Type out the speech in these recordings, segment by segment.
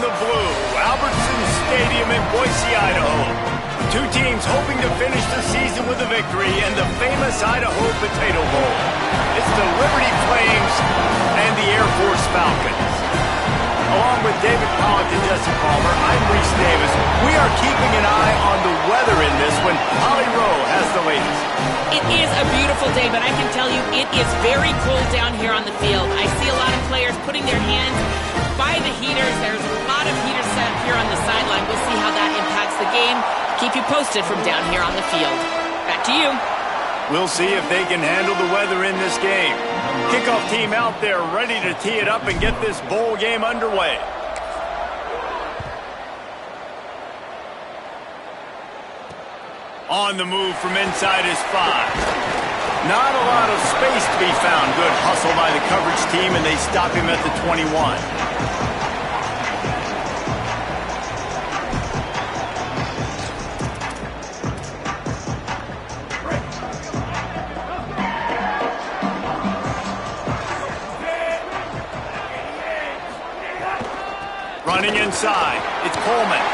the blue, Albertson Stadium in Boise, Idaho. Two teams hoping to finish the season with a victory and the famous Idaho Potato Bowl. It's the Liberty Flames and the Air Force Falcons. Along with David Pollack and Jesse Palmer, I'm Reese Davis. We are keeping an eye on the weather in this one. Holly Rowe has the latest. It is a beautiful day, but I can tell you it is very cold down here on the field. I see a lot of players putting their hands by the heaters. There's a lot of heaters set up here on the sideline. We'll see how that impacts the game. Keep you posted from down here on the field. Back to you. We'll see if they can handle the weather in this game. Kickoff team out there ready to tee it up and get this bowl game underway. On the move from inside his 5. Not a lot of space to be found. Good hustle by the coverage team, and they stop him at the 21. Running inside, it's Coleman.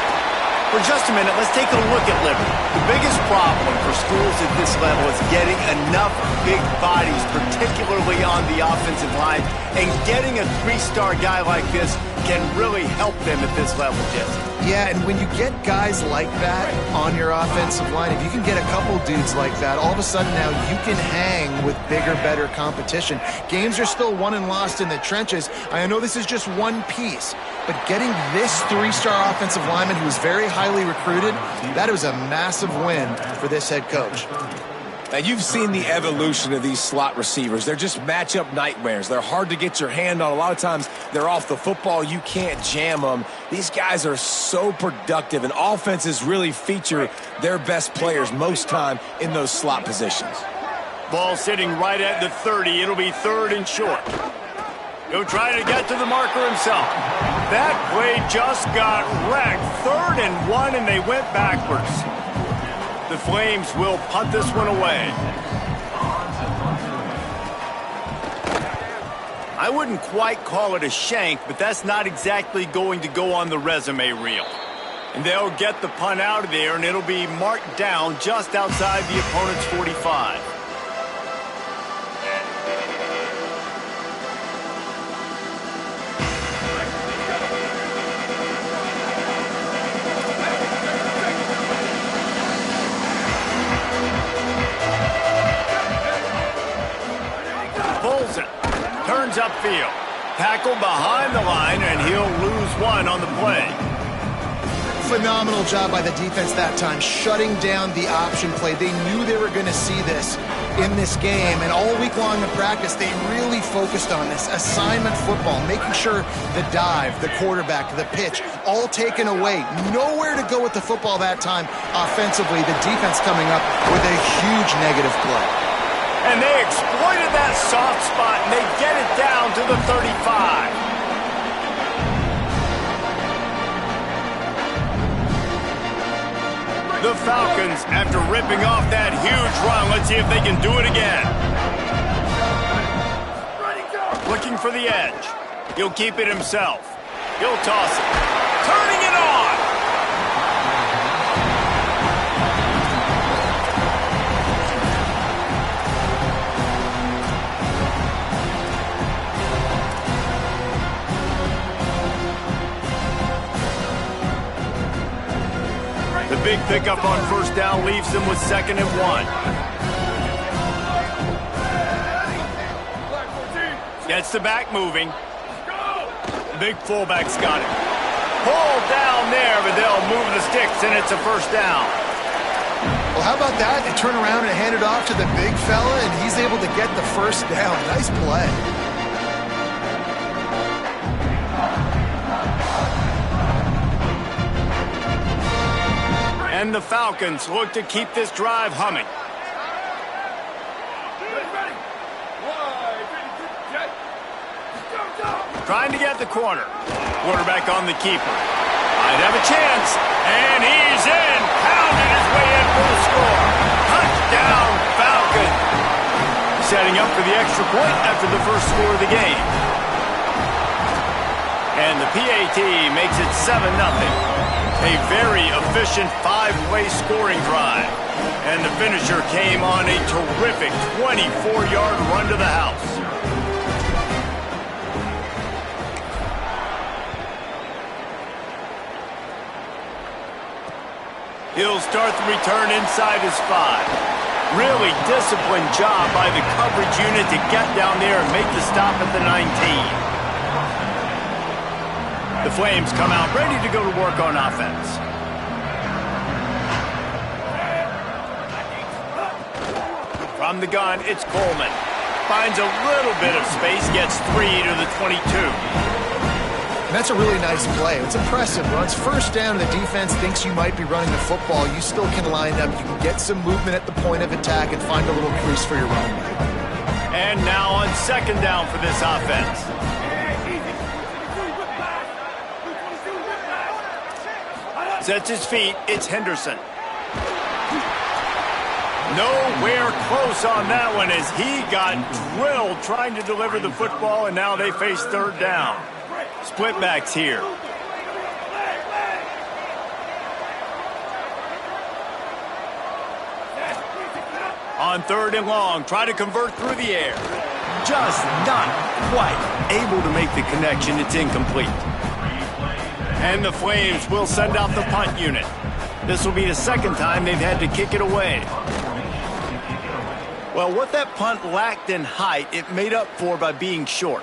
For just a minute, let's take a look at Liberty. The biggest problem for schools at this level is getting enough big bodies, particularly on the offensive line, and getting a 3-star guy like this can really help them at this level, Jesse. Yeah, and when you get guys like that on your offensive line, if you can get a couple dudes like that, all of a sudden now you can hang with bigger, better competition. Games are still won and lost in the trenches. I know this is just one piece, but getting this 3-star offensive lineman who was very highly recruited, that was a massive win for this head coach. Now, you've seen the evolution of these slot receivers. They're just matchup nightmares. They're hard to get your hand on. A lot of times, they're off the football. You can't jam them. These guys are so productive, and offenses really feature their best players most time in those slot positions. Ball sitting right at the 30. It'll be 3rd and short. He'll try to get to the marker himself. That play just got wrecked. 3rd and 1, and they went backwards. The Flames will punt this one away. I wouldn't quite call it a shank, but that's not exactly going to go on the resume reel. And they'll get the punt out of there, and it'll be marked down just outside the opponent's 45. Turns upfield. Tackled behind the line, and he'll lose 1 on the play. Phenomenal job by the defense that time, shutting down the option play. They knew they were going to see this in this game, and all week long in practice, they really focused on this assignment football, making sure the dive, the quarterback, the pitch, all taken away. Nowhere to go with the football that time offensively. The defense coming up with a huge negative play. And they exploited that soft spot, and they get it down to the 35. The Falcons, after ripping off that huge run, let's see if they can do it again. Looking for the edge. He'll keep it himself. He'll toss it. Turning it on. The big pickup on 1st down leaves them with 2nd and 1. Gets the back moving. The big fullback's got it. Pulled down there, but they'll move the sticks, and it's a 1st down. Well, how about that? They turn around and hand it off to the big fella, and he's able to get the 1st down. Nice play. And the Falcons look to keep this drive humming. Trying to get the corner. Quarterback on the keeper. Might have a chance. And he's in. Pounded his way in for the score. Touchdown, Falcon. Setting up for the extra point after the first score of the game. And the PAT makes it 7-0. A very efficient 5-play scoring drive. And the finisher came on a terrific 24-yard run to the house. He'll start the return inside his 5. Really disciplined job by the coverage unit to get down there and make the stop at the 19. The Flames come out ready to go to work on offense. From the gun, it's Coleman. Finds a little bit of space, gets 3 to the 22. That's a really nice play. It's impressive. Runs first down, the defense thinks you might be running the football. You still can line up. You can get some movement at the point of attack and find a little crease for your running back. And now on second down for this offense. Sets his feet, it's Henderson. Nowhere close on that one as he got drilled trying to deliver the football, and now they face third down. Split backs here. On third and long, try to convert through the air. Just not quite able to make the connection. It's incomplete. And the Flames will send out the punt unit. This will be the second time they've had to kick it away. Well, what that punt lacked in height, it made up for by being short.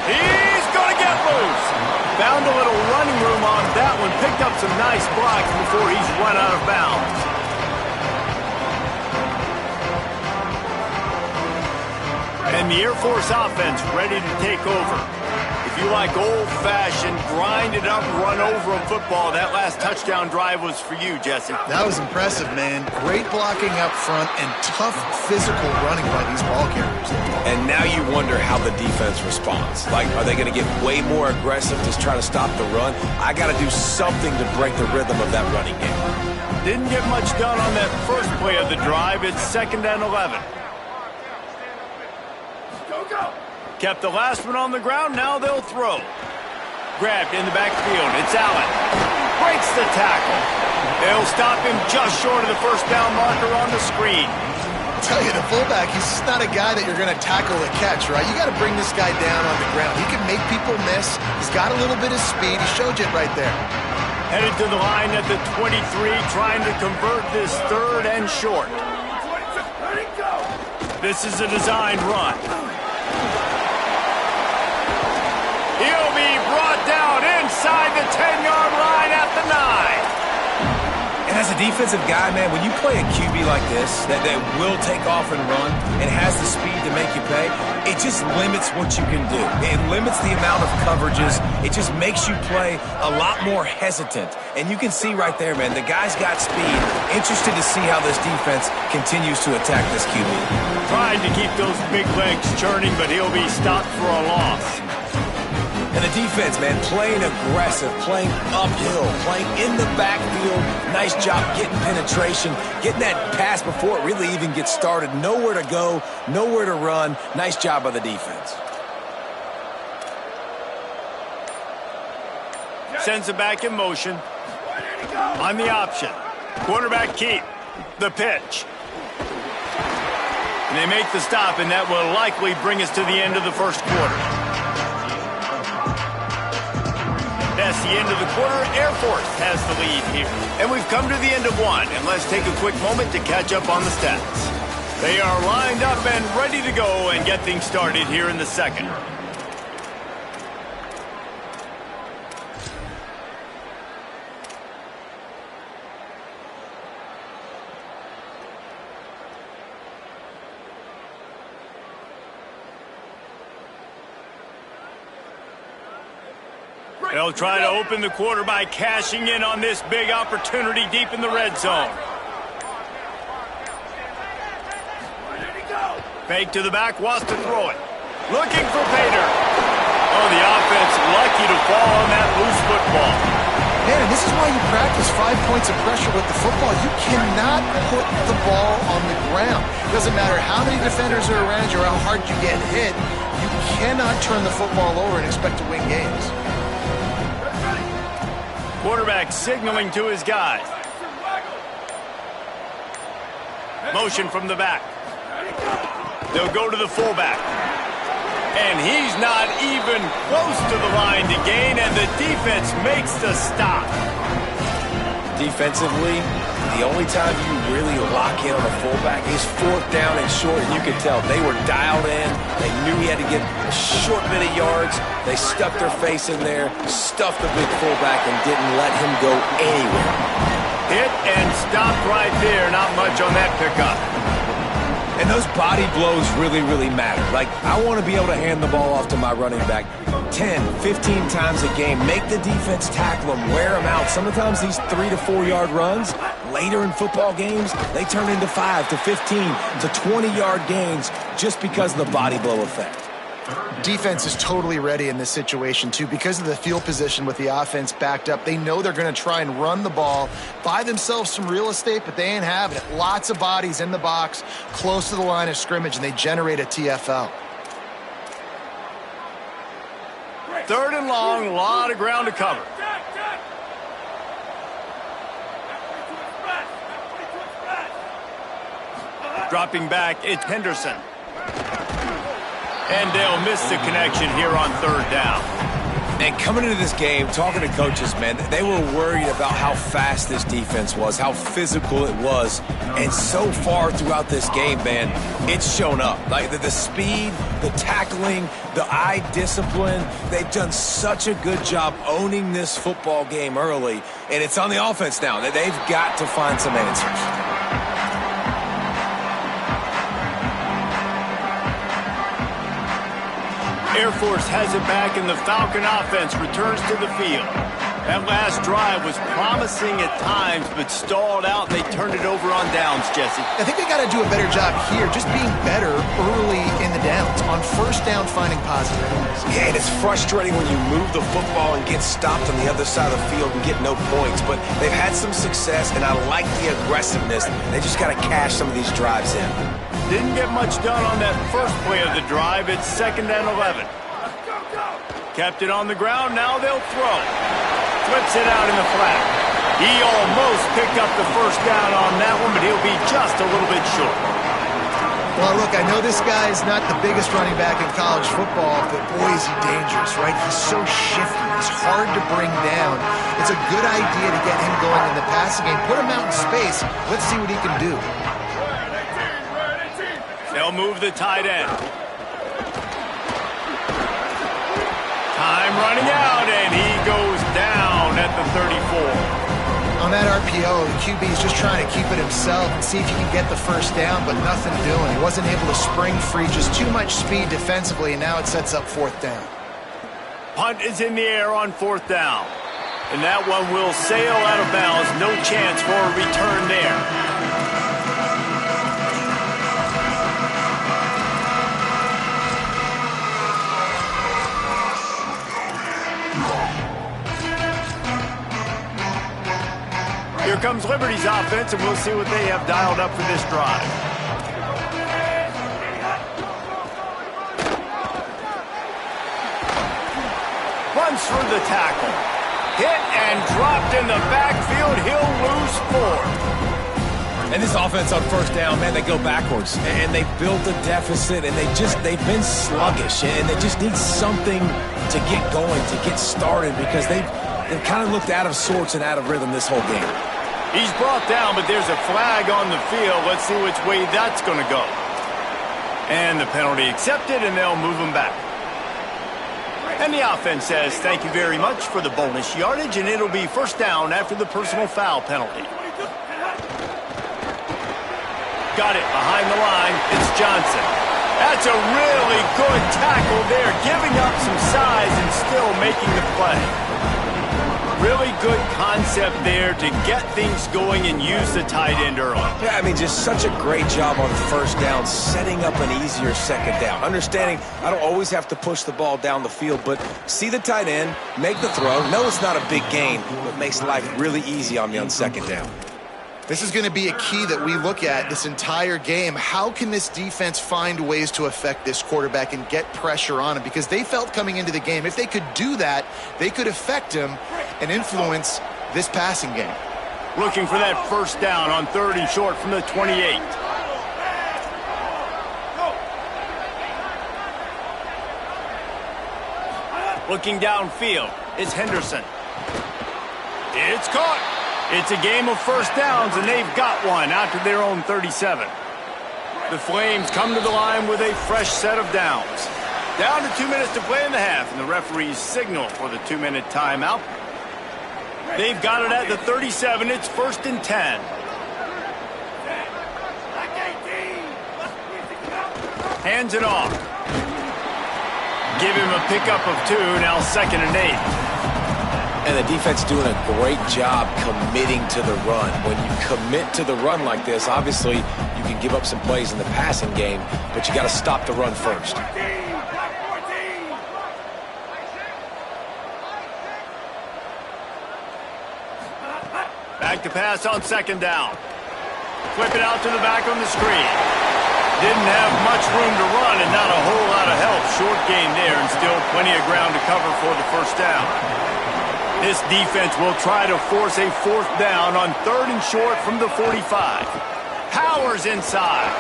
He's going to get loose. Found a little running room on that one. Picked up some nice blocks before he's run out of bounds. And the Air Force offense ready to take over. If you like old-fashioned, grind-it-up, run-over football, that last touchdown drive was for you, Jesse. That was impressive, man. Great blocking up front and tough physical running by these ball carriers. And now you wonder how the defense responds. Like, are they going to get way more aggressive to try to stop the run? I got to do something to break the rhythm of that running game. Didn't get much done on that first play of the drive. It's 2nd and 11. Kept the last one on the ground, now they'll throw. Grabbed in the backfield, it's Allen. Breaks the tackle. They'll stop him just short of the first down marker on the screen. I'll tell you, the fullback, he's just not a guy that you're going to tackle a catch, right? You got to bring this guy down on the ground. He can make people miss. He's got a little bit of speed. He showed you it right there. Headed to the line at the 23, trying to convert this third and short. This is a designed run. He'll be brought down inside the 10-yard line at the 9. And as a defensive guy, man, when you play a QB like this that will take off and run and has the speed to make you pay, it just limits what you can do. It limits the amount of coverages. It just makes you play a lot more hesitant. And you can see right there, man, the guy's got speed. Interested to see how this defense continues to attack this QB. Trying to keep those big legs churning, but he'll be stopped for a loss. And the defense, man, playing aggressive, playing uphill, playing in the backfield. Nice job getting penetration, getting that pass before it really even gets started. Nowhere to go, nowhere to run. Nice job by the defense. Sends it back in motion. On the option. Quarterback keep. The pitch. And they make the stop, and that will likely bring us to the end of the first quarter. That's the end of the quarter. Air Force has the lead here. And we've come to the end of one. And let's take a quick moment to catch up on the stats. They are lined up and ready to go and get things started here in the second. They'll try to open the quarter by cashing in on this big opportunity deep in the red zone. Fake to the back, wants to throw it. Looking for Pater. Oh, the offense lucky to fall on that loose football. Man, and this is why you practice 5 points of pressure with the football. You cannot put the ball on the ground. It doesn't matter how many defenders are around you or how hard you get hit. You cannot turn the football over and expect to win games. Quarterback signaling to his guys. Motion from the back. They'll go to the fullback. And he's not even close to the line to gain, and the defense makes the stop. Defensively, the only time you really lock in on a fullback is 4th down and short, and you could tell they were dialed in. They knew he had to get a short bit of yards. They stuck their face in there, stuffed the big fullback, and didn't let him go anywhere. Hit and stopped right there. Not much on that pickup. And those body blows really, really matter. Like, I want to be able to hand the ball off to my running back 10, 15 times a game. Make the defense tackle them, wear them out. Sometimes these 3 to 4 yard runs, later in football games, they turn into 5 to 15 to 20-yard gains just because of the body blow effect. Defense is totally ready in this situation, too. Because of the field position with the offense backed up, they know they're going to try and run the ball, buy themselves some real estate, but they ain't having it. Lots of bodies in the box, close to the line of scrimmage, and they generate a TFL. 3rd and long, a lot of ground to cover. Dropping back, it's Henderson. And they'll miss the connection here on 3rd down. And coming into this game, talking to coaches, man, they were worried about how fast this defense was, how physical it was. And so far throughout this game, man, it's shown up. Like the speed, the tackling, the eye discipline, they've done such a good job owning this football game early. And it's on the offense now. They've got to find some answers. Air Force has it back, and the Falcon offense returns to the field. That last drive was promising at times, but stalled out, and they turned it over on downs, Jesse. I think they got to do a better job here, just being better early in the downs. On 1st down, finding positive points. Yeah, and it's frustrating when you move the football and get stopped on the other side of the field and get no points. But they've had some success, and I like the aggressiveness. They just got to cash some of these drives in. Didn't get much done on that first play of the drive. It's 2nd and 11. Kept it on the ground. Now they'll throw. Flips it out in the flat. He almost picked up the 1st down on that one, but he'll be just a little bit short. Well, look, I know this guy's not the biggest running back in college football, but boy, is he dangerous, right? He's so shifty. He's hard to bring down. It's a good idea to get him going in the passing game. Put him out in space. Let's see what he can do. They'll move the tight end. Time running out, and he goes down at the 34. On that RPO, the QB is just trying to keep it himself and see if he can get the 1st down, but nothing doing. He wasn't able to spring free, just too much speed defensively, and now it sets up 4th down. Punt is in the air on 4th down. And that one will sail out of bounds. No chance for a return there. Here comes Liberty's offense, and we'll see what they have dialed up for this drive. Runs through the tackle. Hit and dropped in the backfield. He'll lose 4. And this offense on 1st down, man, they go backwards. And they built a deficit, and they've been sluggish. And they just need something to get going, to get started, because they've kind of looked out of sorts and out of rhythm this whole game. He's brought down, but there's a flag on the field. Let's see which way that's going to go. And the penalty accepted, and they'll move him back. And the offense says thank you very much for the bonus yardage, and it'll be 1st down after the personal foul penalty. Got it behind the line. It's Johnson. That's a really good tackle there, giving up some size and still making the play. Really good concept there to get things going and use the tight end early. Yeah, I mean, just such a great job on first down, setting up an easier second down. Understanding I don't always have to push the ball down the field, but see the tight end, make the throw. No, it's not a big gain, but makes life really easy on me on second down. This is going to be a key that we look at this entire game. How can this defense find ways to affect this quarterback and get pressure on him? Because they felt coming into the game, if they could do that, they could affect him and influence this passing game. Looking for that first down on 3rd and short from the 28. Looking downfield, it's Henderson. It's caught. It's a game of first downs, and they've got one out to their own 37. The Flames come to the line with a fresh set of downs. Down to 2 minutes to play in the half, and the referees signal for the 2-minute timeout. They've got it at the 37. It's 1st and 10. Hands it off. Give him a pickup of 2, now 2nd and 8. And the defense doing a great job committing to the run. When you commit to the run like this, obviously you can give up some plays in the passing game, but you got to stop the run first. Back to pass on 2nd down. Flip it out to the back on the screen. Didn't have much room to run and not a whole lot of help. Short gain there and still plenty of ground to cover for the first down. This defense will try to force a 4th down on 3rd and short from the 45. Powers inside.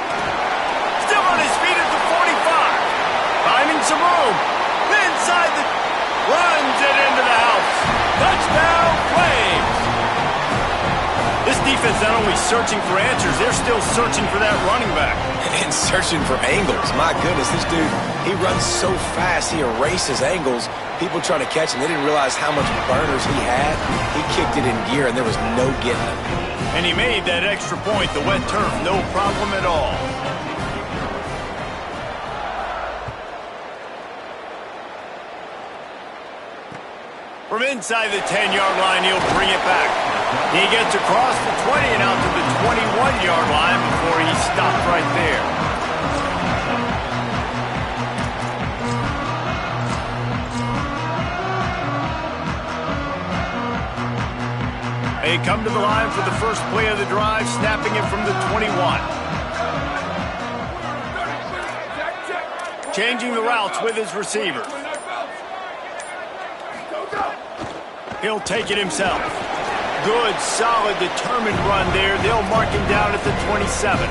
Still on his feet at the 45. Finding some room. Inside the... Runs it into the house. Touchdown, Flames. This defense not only searching for answers, they're still searching for that running back. And searching for angles. My goodness, this dude, he runs so fast, he erases angles. People trying to catch him, they didn't realize how much burners he had. He kicked it in gear, and there was no getting him. And he made that extra point, the wet turf, no problem at all. From inside the 10-yard line, he'll bring it back. He gets across the 20 and out to the 21-yard line before he stopped right there. They come to the line for the first play of the drive, snapping it from the 21. Changing the routes with his receivers. He'll take it himself. Good, solid, determined run there. They'll mark him down at the 27.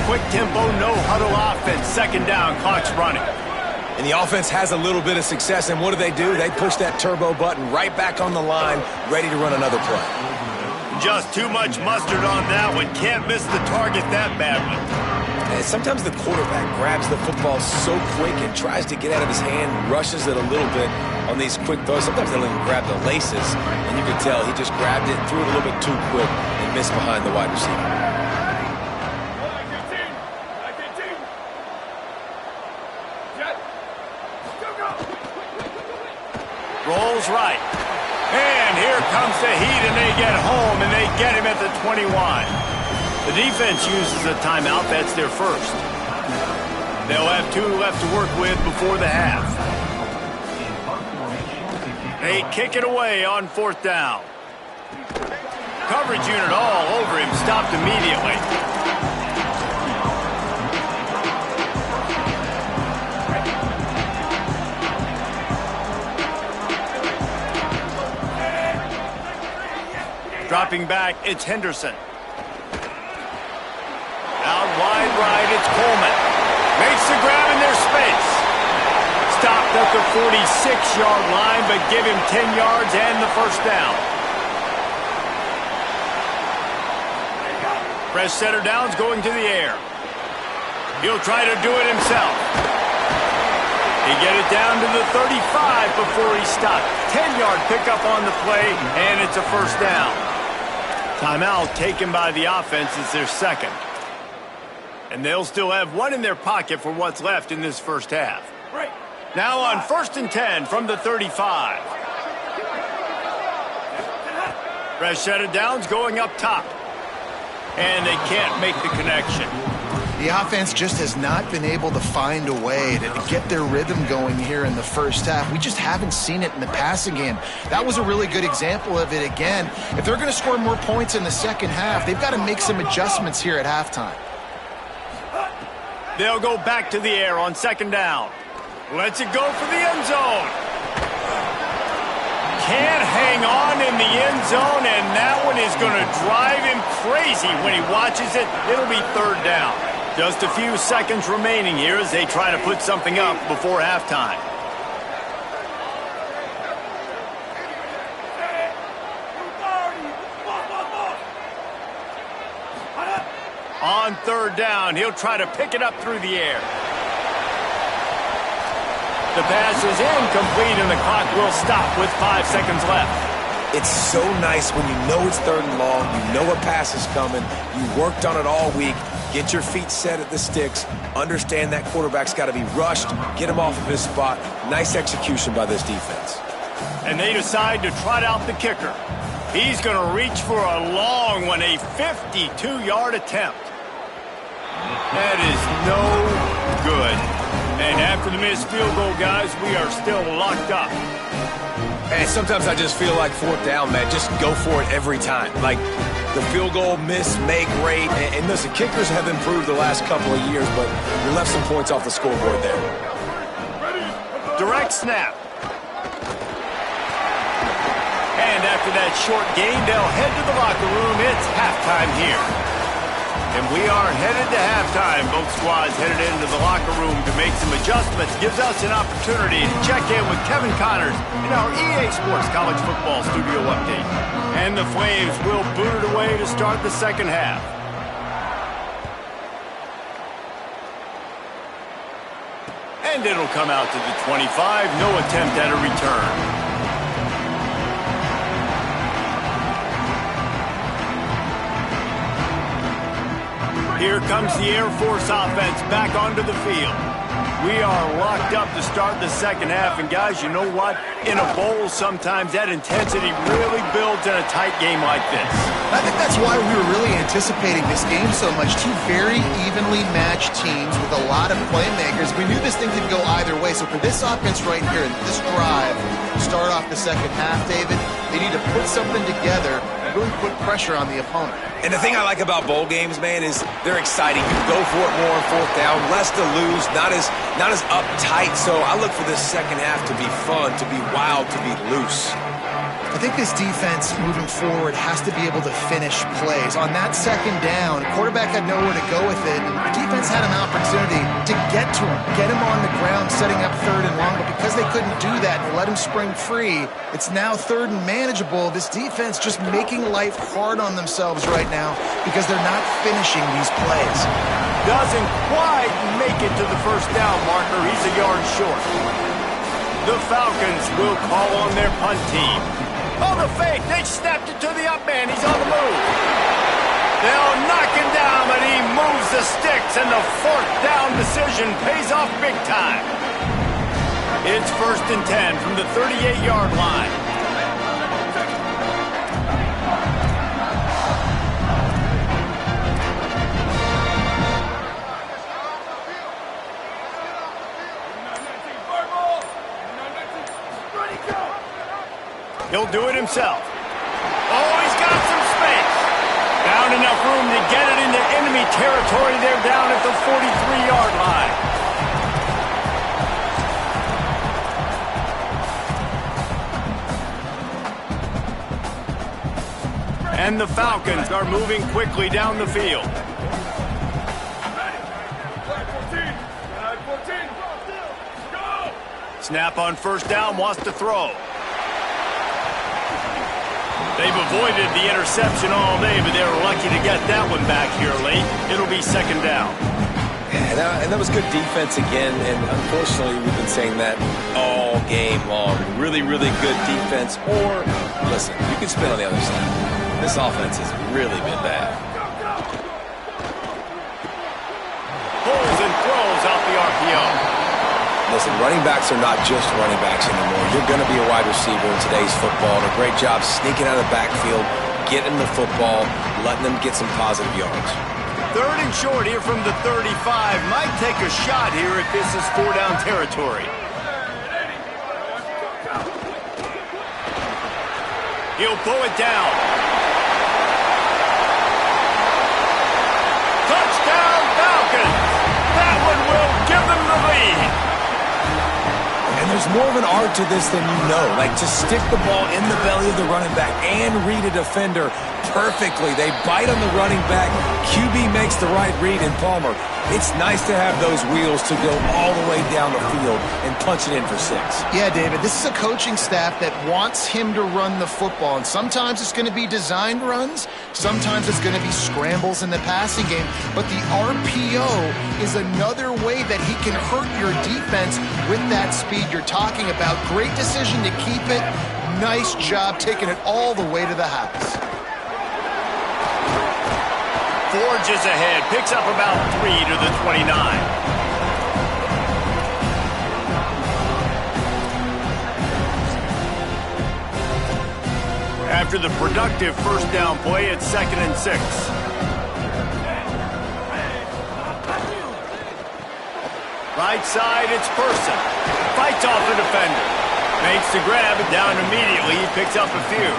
Quick tempo, no huddle offense. 2nd down, clock's running. And the offense has a little bit of success, and what do? They push that turbo button right back on the line, ready to run another play. Just too much mustard on that one. Can't miss the target that badly. And sometimes the quarterback grabs the football so quick and tries to get out of his hand, rushes it a little bit on these quick throws. Sometimes they'll even grab the laces, and you can tell he just grabbed it, threw it a little bit too quick, and missed behind the wide receiver. Rolls right. And here comes the heat, and they get home, and they get him at the 21. The defense uses a timeout. That's their first. They'll have 2 left to work with before the half. They kick it away on 4th down. Coverage unit all over him, stopped immediately. Dropping back, it's Henderson. Out wide right, it's Coleman. Makes the grab in their space. Stopped at the 46-yard line, but give him 10 yards and the first down. Fresh set of downs going to the air. He'll try to do it himself. He get it down to the 35 before he stopped. 10-yard pickup on the play, and it's a first down. Timeout taken by the offense is their second. And they'll still have 1 in their pocket for what's left in this first half. Now on 1st and 10 from the 35. Rashad Downs going up top. And they can't make the connection. The offense just has not been able to find a way to get their rhythm going here in the first half. We just haven't seen it in the passing game. That was a really good example of it again. If they're going to score more points in the second half, they've got to make some adjustments here at halftime. They'll go back to the air on second down. Lets it go for the end zone. Can't hang on in the end zone, and that one is going to drive him crazy when he watches it. It'll be third down. Just a few seconds remaining here as they try to put something up before halftime. On third down, he'll try to pick it up through the air. The pass is incomplete, and the clock will stop with 5 seconds left. It's so nice when you know it's third and long, you know a pass is coming, you worked on it all week, get your feet set at the sticks, understand that quarterback's got to be rushed, get him off of his spot. Nice execution by this defense. And they decide to trot out the kicker. He's going to reach for a long one, a 52-yard attempt. That is no good. And after the missed field goal, guys, we are still locked up. And sometimes I just feel like fourth down, man, just go for it every time. Like the field goal miss, make great. And listen, kickers have improved the last couple of years, but you left some points off the scoreboard there. Direct snap. And after that short gain, they'll head to the locker room. It's halftime here. And we are headed to halftime. Both squads headed into the locker room to make some adjustments. Gives us an opportunity to check in with Kevin Connors in our EA Sports College Football Studio Update. And the Flames will boot it away to start the second half. And it'll come out to the 25. No attempt at a return. Here comes the Air Force offense back onto the field. We are locked up to start the second half. And, guys, you know what? In a bowl, sometimes that intensity really builds in a tight game like this. I think that's why we were really anticipating this game so much. Two very evenly matched teams with a lot of playmakers. We knew this thing could go either way. So for this offense right here, this drive, start off the second half, David, they need to put something together and really put pressure on the opponent. And the thing I like about bowl games, man, is they're exciting. You go for it more on fourth down, less to lose, not as uptight. So I look for this second half to be fun, to be wild, to be loose. I think this defense moving forward has to be able to finish plays. On that second down, quarterback had nowhere to go with it. And the defense had an opportunity to get to him, get him on the ground, setting up third and long. But because they couldn't do that and let him spring free, it's now third and manageable. This defense just making life hard on themselves right now because they're not finishing these plays. Doesn't quite make it to the first down marker. He's a yard short. The Falcons will call on their punt team. Oh, the fake. They snapped it to the up man. He's on the move. They'll knock him down, but he moves the sticks, and the fourth down decision pays off big time. It's 1st and 10 from the 38-yard line. He'll do it himself. Oh, he's got some space. Found enough room to get it into enemy territory. They're down at the 43-yard line. And the Falcons are moving quickly down the field. Snap on first down, wants to throw. They've avoided the interception all day, but they were lucky to get that one back here late. It'll be second down. Yeah, and that was good defense again, and unfortunately we've been saying that all game long. Really, really good defense. Or, listen, you can spin on the other side. This offense has really been bad. Pulls and throws out the RPO. Listen, running backs are not just running backs anymore. You're going to be a wide receiver in today's football. And a great job sneaking out of the backfield, getting them the football, letting them get some positive yards. 3rd and short here from the 35. Might take a shot here if this is 4-down territory. He'll pull it down. Touchdown Falcons! That one will give them the lead. And there's more of an art to this than you know. Like, to stick the ball in the belly of the running back and read a defender perfectly. They bite on the running back. QB makes the right read in Palmer. It's nice to have those wheels to go all the way down the field and punch it in for 6. Yeah, David, this is a coaching staff that wants him to run the football, and sometimes it's going to be designed runs, sometimes it's going to be scrambles in the passing game, but the RPO is another way that he can hurt your defense with that speed you're talking about. Great decision to keep it. Nice job taking it all the way to the house. Forges ahead, picks up about 3 to the 29. After the productive 1st down play, it's 2nd and 6. Right side, it's Person. Fights off the defender. Makes the grab, and down immediately. He picks up a few.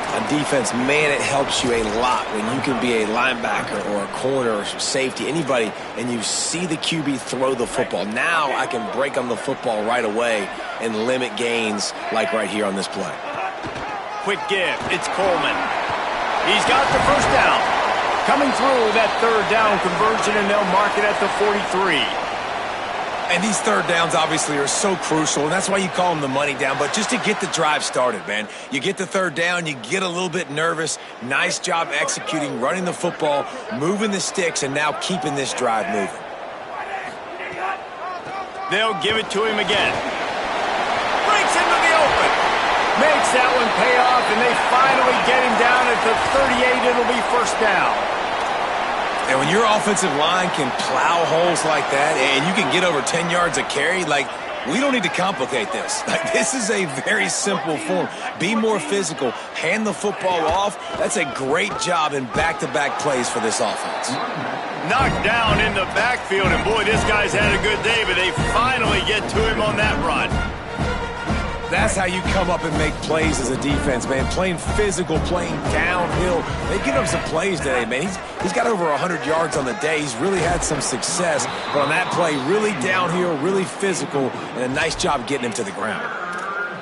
On defense, man, it helps you a lot when you can be a linebacker or a corner or safety, anybody, and you see the QB throw the football. Now I can break on the football right away and limit gains like right here on this play. Quick give. It's Coleman. He's got the 1st down. Coming through that 3rd down conversion, and they'll mark it at the 43. And these 3rd downs obviously are so crucial, and that's why you call them the money down. But just to get the drive started, man, you get the 3rd down, you get a little bit nervous. Nice job executing, running the football, moving the sticks, and now keeping this drive moving. They'll give it to him again. Breaks into the open. Makes that one pay off, and they finally get him down at the 38. It'll be 1st down. And when your offensive line can plow holes like that and you can get over 10 yards a carry, like, we don't need to complicate this. Like, this is a very simple form. Be more physical. Hand the football off. That's a great job in back-to-back plays for this offense. Knocked down in the backfield, and boy, this guy's had a good day, but they finally get to him on that run. That's how you come up and make plays as a defense, man. Playing physical, playing downhill. They've given him some plays today, man. He's got over 100 yards on the day. He's really had some success. But on that play, really downhill, really physical, and a nice job getting him to the ground.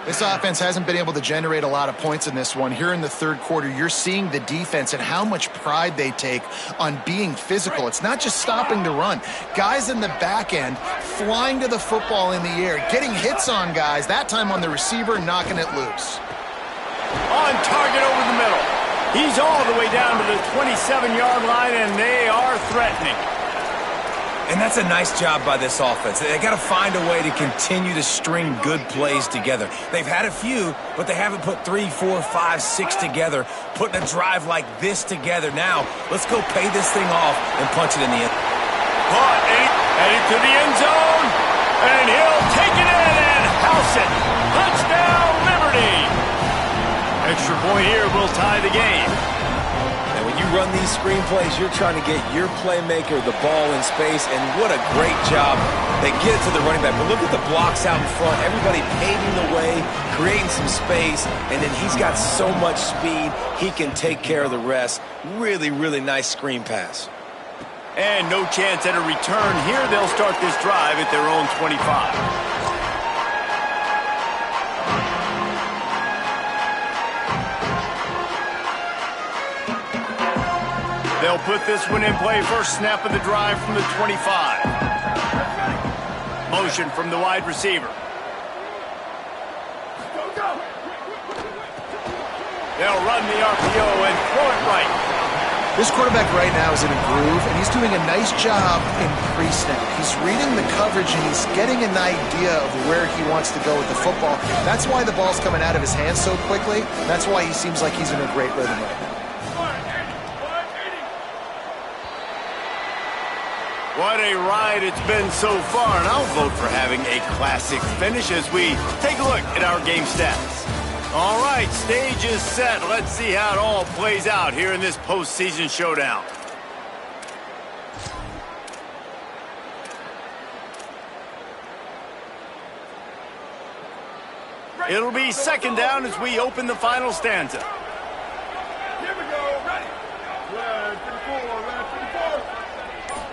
This offense hasn't been able to generate a lot of points in this one. Here in the 3rd quarter, you're seeing the defense and how much pride they take on being physical. It's not just stopping the run. Guys in the back end flying to the football in the air, getting hits on guys, that time on the receiver, knocking it loose. On target over the middle. He's all the way down to the 27-yard line, and they are threatening. And that's a nice job by this offense. They got to find a way to continue to string good plays together. They've had a few, but they haven't put 3, 4, 5, 6 together, putting a drive like this together. Now, let's go pay this thing off and punch it in the end. Caught, headed to the end zone, and he'll take it in and house it. Touchdown, Liberty. Extra point here will tie the game. And when you run these screen plays, you're trying to get your playmaker the ball in space, and what a great job. They get it to the running back, but look at the blocks out in front. Everybody paving the way, creating some space, and then he's got so much speed, he can take care of the rest. Really, really nice screen pass. And no chance at a return here. They'll start this drive at their own 25. They'll put this one in play. First snap of the drive from the 25. Motion from the wide receiver. They'll run the RPO and throw it right. This quarterback right now is in a groove, and he's doing a nice job in pre-snap. He's reading the coverage, and he's getting an idea of where he wants to go with the football. That's why the ball's coming out of his hands so quickly. That's why he seems like he's in a great rhythm right now. What a ride it's been so far, and I'll vote for having a classic finish as we take a look at our game stats. All right, stage is set. Let's see how it all plays out here in this postseason showdown. It'll be second down as we open the final stanza. Here we go. Ready? Red 54,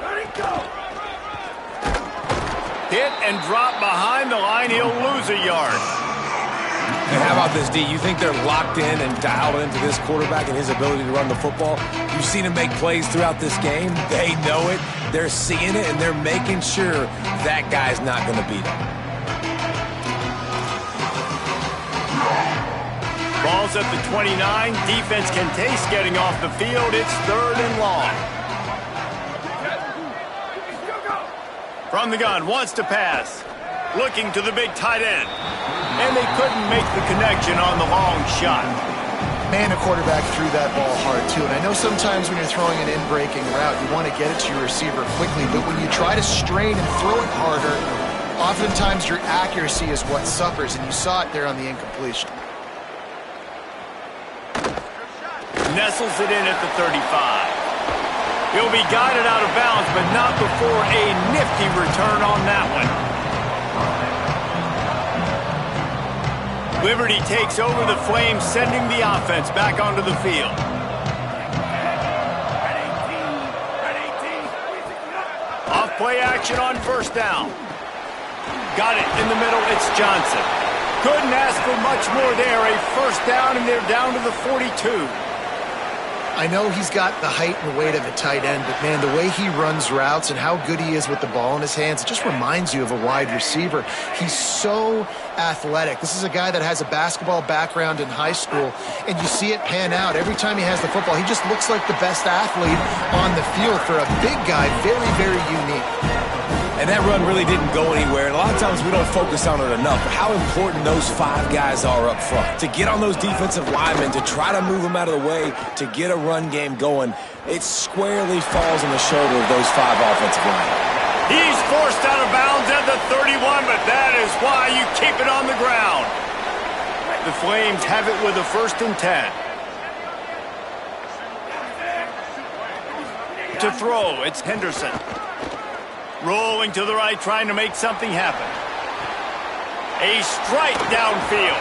Ready, go. Hit and drop behind the line. He'll lose a yard. And how about this, D? You think they're locked in and dialed into this quarterback and his ability to run the football? You've seen him make plays throughout this game. They know it. They're seeing it, and they're making sure that guy's not going to beat them. Ball's at the 29. Defense can taste getting off the field. It's 3rd and long. From the gun, wants to pass. Looking to the big tight end. And they couldn't make the connection on the long shot. Man, a quarterback threw that ball hard, too. And I know sometimes when you're throwing an in-breaking route, you want to get it to your receiver quickly. But when you try to strain and throw it harder, oftentimes your accuracy is what suffers. And you saw it there on the incompletion. Nestles it in at the 35. He'll be guided out of bounds, but not before a nifty return on that one. Liberty takes over the Flames, sending the offense back onto the field. Off play action on first down. Got it in the middle, it's Johnson. Couldn't ask for much more there. A first down, and they're down to the 42. I know he's got the height and weight of a tight end, but, man, the way he runs routes and how good he is with the ball in his hands, it just reminds you of a wide receiver. He's so athletic. This is a guy that has a basketball background in high school, and you see it pan out. Every time he has the football, he just looks like the best athlete on the field. For a big guy, very, very unique. And that run really didn't go anywhere. And a lot of times we don't focus on it enough. But how important those 5 guys are up front. To get on those defensive linemen, to try to move them out of the way, to get a run game going, it squarely falls on the shoulder of those 5 offensive linemen. He's forced out of bounds at the 31, but that is why you keep it on the ground. The Flames have it with a 1st and 10. To throw, it's Henderson. Rolling to the right, trying to make something happen. A strike downfield.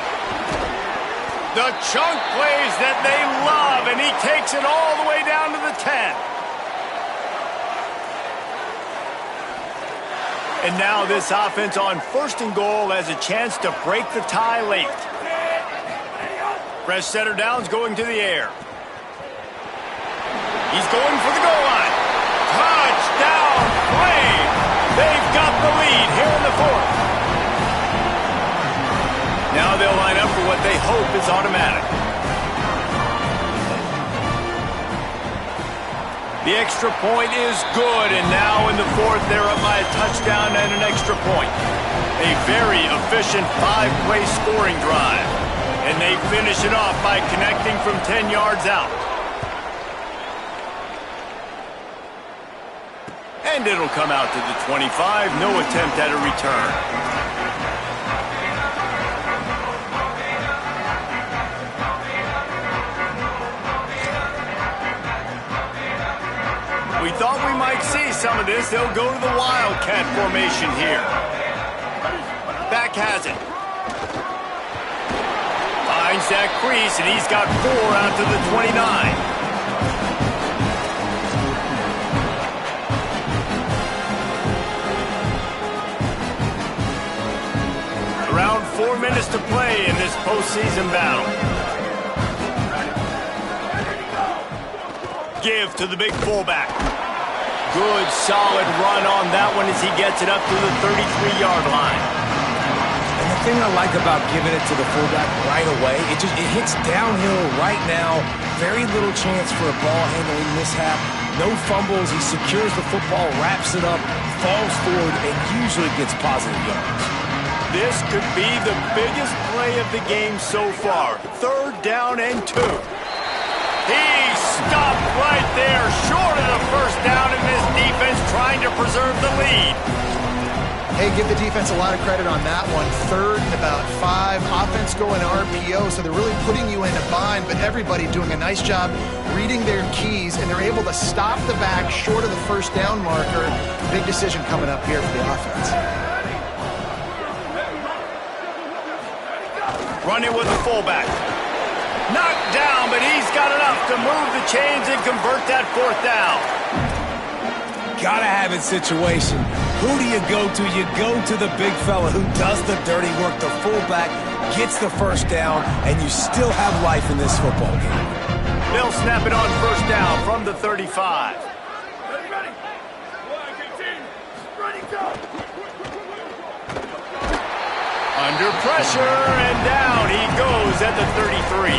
The chunk plays that they love, and he takes it all the way down to the 10. And now this offense on 1st and goal has a chance to break the tie late. Fresh setter downs going to the air. He's going for the goal line. Touchdown, Flames! They've got the lead here in the 4th. Now they'll line up for what they hope is automatic. The extra point is good, and now in the 4th, they're up by a touchdown and an extra point. A very efficient 5-play scoring drive. And they finish it off by connecting from 10 yards out. And it'll come out to the 25. No attempt at a return. We thought we might see some of this. They'll go to the Wildcat formation here. Back has it. Finds that crease, and he's got 4 out to the 29. Around 4 minutes to play in this postseason battle. Give to the big fullback. Good, solid run on that one as he gets it up to the 33-yard line. And the thing I like about giving it to the fullback right away, it hits downhill right now. Very little chance for a ball handling mishap. No fumbles. He secures the football, wraps it up, falls forward, and usually gets positive yards. This could be the biggest play of the game so far. 3rd down and 2. He stopped right there, short of the 1st down, and this defense trying to preserve the lead. Hey, give the defense a lot of credit on that one. 3rd and about 5. Offense going RPO, so they're really putting you in a bind, but everybody doing a nice job reading their keys, and they're able to stop the back short of the first down marker. Big decision coming up here for the offense. Running with the fullback. Knocked down, but he's got enough to move the chains and convert that 4th down. Gotta have it situation. Who do you go to? You go to the big fella who does the dirty work. The fullback gets the first down, and you still have life in this football game. They'll snap it on 1st down from the 35. Ready. 1, 18. Ready, go. Under pressure, and down he goes at the 33.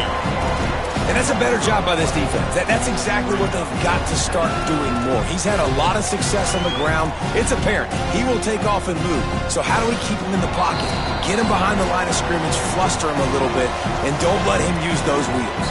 And that's a better job by this defense. That's exactly what they've got to start doing more. He's had a lot of success on the ground. It's apparent. He will take off and move. So how do we keep him in the pocket? Get him behind the line of scrimmage, fluster him a little bit, and don't let him use those wheels.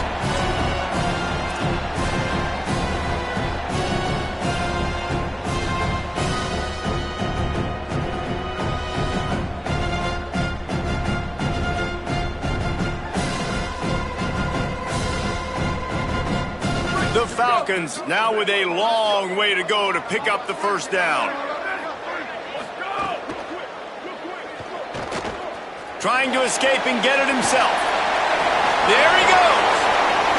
The Falcons now with a long way to go to pick up the 1st down. Trying to escape and get it himself. There he goes.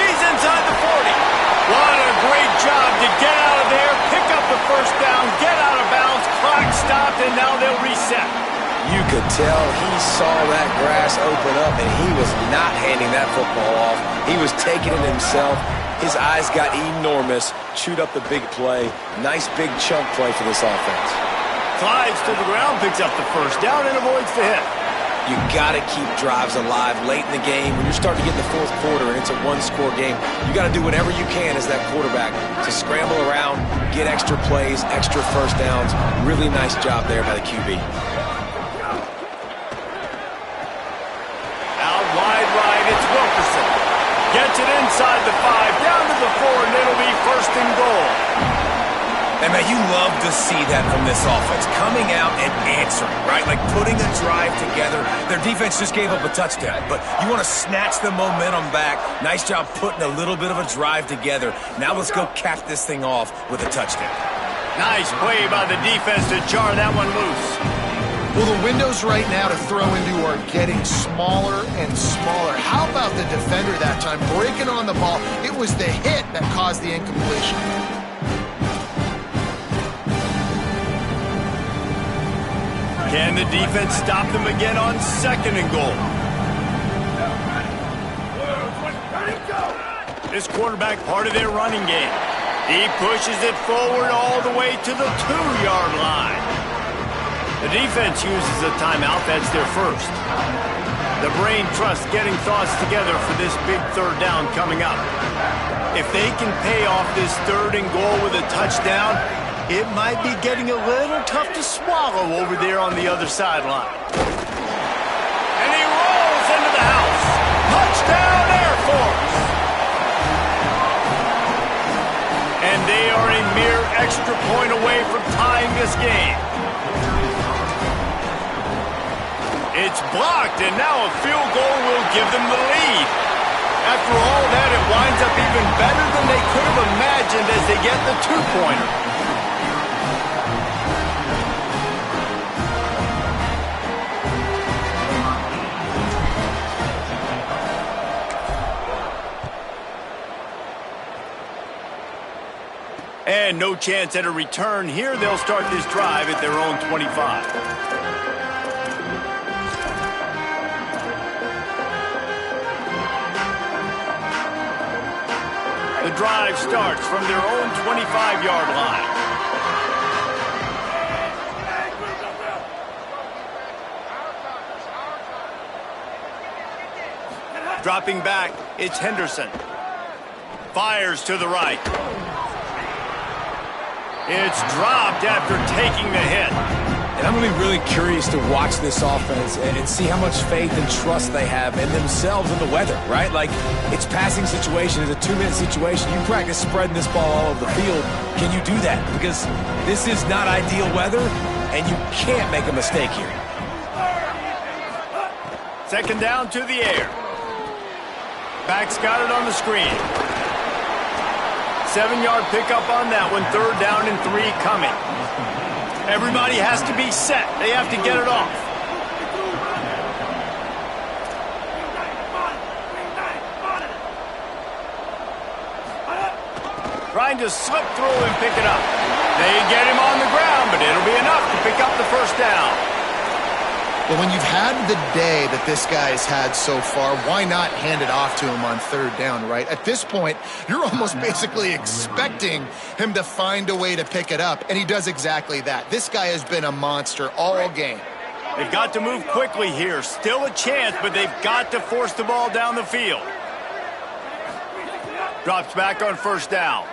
He's inside the 40. What a great job to get out of there, pick up the 1st down, get out of bounds, clock stopped, and now they'll reset. You could tell he saw that grass open up, and he was not handing that football off. He was taking it himself. His eyes got enormous, chewed up the big play. Nice big chunk play for this offense. Slides to the ground, picks up the 1st down, and avoids the hit. You got to keep drives alive late in the game. When you're starting to get in the 4th quarter and it's a 1-score game, you got to do whatever you can as that quarterback to scramble around, get extra plays, extra 1st downs. Really nice job there by the QB. Out wide right, it's Wilkerson. Gets it inside the 5, down to the 4, and it'll be 1st and goal. And, man, you love to see that from this offense, coming out and answering, right? Like putting a drive together. Their defense just gave up a touchdown, but you want to snatch the momentum back. Nice job putting a little bit of a drive together. Now let's go cap this thing off with a touchdown. Nice play by the defense to jar that one loose. Well, the windows right now to throw into are getting smaller and smaller. How about the defender that time breaking on the ball? It was the hit that caused the incompletion. Can the defense stop them again on 2nd and goal? This quarterback part of their running game. He pushes it forward all the way to the 2-yard line. The defense uses a timeout. That's their 1st. The brain trust getting thoughts together for this big 3rd down coming up. If they can pay off this 3rd and goal with a touchdown, it might be getting a little tough to swallow over there on the other sideline. And he rolls into the house. Touchdown, Air Force! And they are a mere extra point away from tying this game. It's blocked, and now a field goal will give them the lead. After all that, it winds up even better than they could have imagined as they get the 2-pointer. And no chance at a return here. They'll start this drive at their own 25. The drive starts from their own 25-yard line. Dropping back, it's Henderson. Fires to the right. It's dropped after taking the hit. And I'm going to be really curious to watch this offense and see how much faith and trust they have in themselves and the weather, right? Like, it's passing situation, it's a 2-minute situation. You practice spreading this ball all over the field. Can you do that? Because this is not ideal weather, and you can't make a mistake here. Second down to the air. Back's got it on the screen. 7-yard pickup on that one. Third down and 3 coming. Everybody has to be set. They have to get it off. Trying to slip through and pick it up. They get him on the ground, but it'll be enough to pick up the first down. Well, when you've had the day that this guy's had so far, why not hand it off to him on third down, right? At this point, you're almost basically expecting him to find a way to pick it up, and he does exactly that. This guy has been a monster all game. They've got to move quickly here. Still a chance, but they've got to force the ball down the field. Drops back on first down.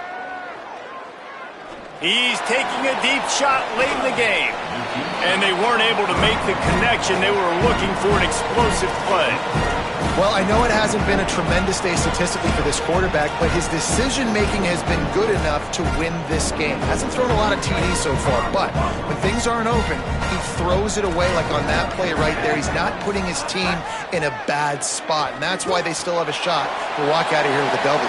He's taking a deep shot late in the game. And they weren't able to make the connection. They were looking for an explosive play. Well, I know it hasn't been a tremendous day statistically for this quarterback, but his decision-making has been good enough to win this game. Hasn't thrown a lot of TDs so far, but when things aren't open, he throws it away like on that play right there. He's not putting his team in a bad spot, and that's why they still have a shot to walk out of here with a W.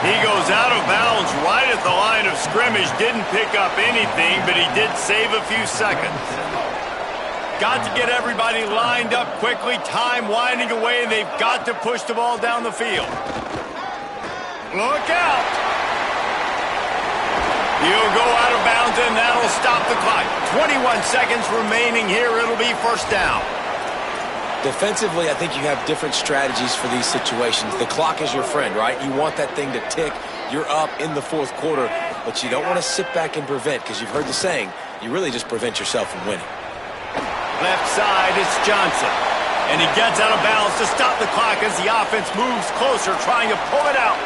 He goes out of bounds right at the line of scrimmage. Didn't pick up anything, but he did save a few seconds. Got to get everybody lined up quickly. Time winding away, and they've got to push the ball down the field. Look out! He'll go out of bounds, and that'll stop the clock. 21 seconds remaining here. It'll be first down. Defensively, I think you have different strategies for these situations. The clock is your friend, right? You want that thing to tick. You're up in the fourth quarter, but you don't want to sit back and prevent, because you've heard the saying, you really just prevent yourself from winning. Left side, it's Johnson. And he gets out of bounds to stop the clock as the offense moves closer, trying to pull it out.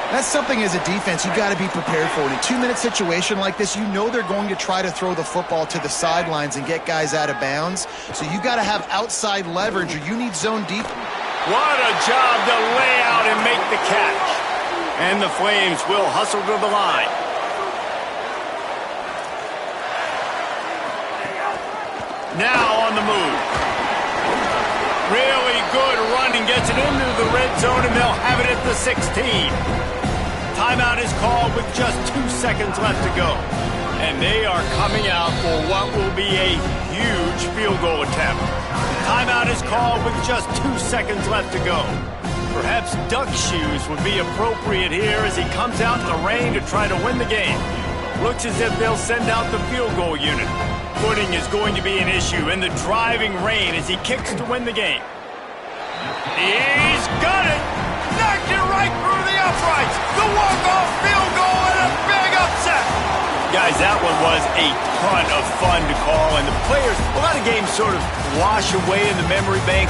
That's something as a defense you've got to be prepared for. In a 2-minute situation like this, you know they're going to try to throw the football to the sidelines and get guys out of bounds. So you got to have outside leverage, or you need zone deep. What a job to lay out and make the catch. And the Flames will hustle to the line. Now on the move. Really good running, gets it into the red zone, and they'll have it at the 16. Timeout is called with just 2 seconds left to go. And they are coming out for what will be a huge field goal attempt. Timeout is called with just 2 seconds left to go. Perhaps duck shoes would be appropriate here as he comes out in the rain to try to win the game. Looks as if they'll send out the field goal unit. Footing is going to be an issue in the driving rain as he kicks to win the game. He's got it! Knocked it right through the uprights! The walk-off field goal and a big upset! Guys, that one was a ton of fun to call, and the players, a lot of games sort of wash away in the memory bank.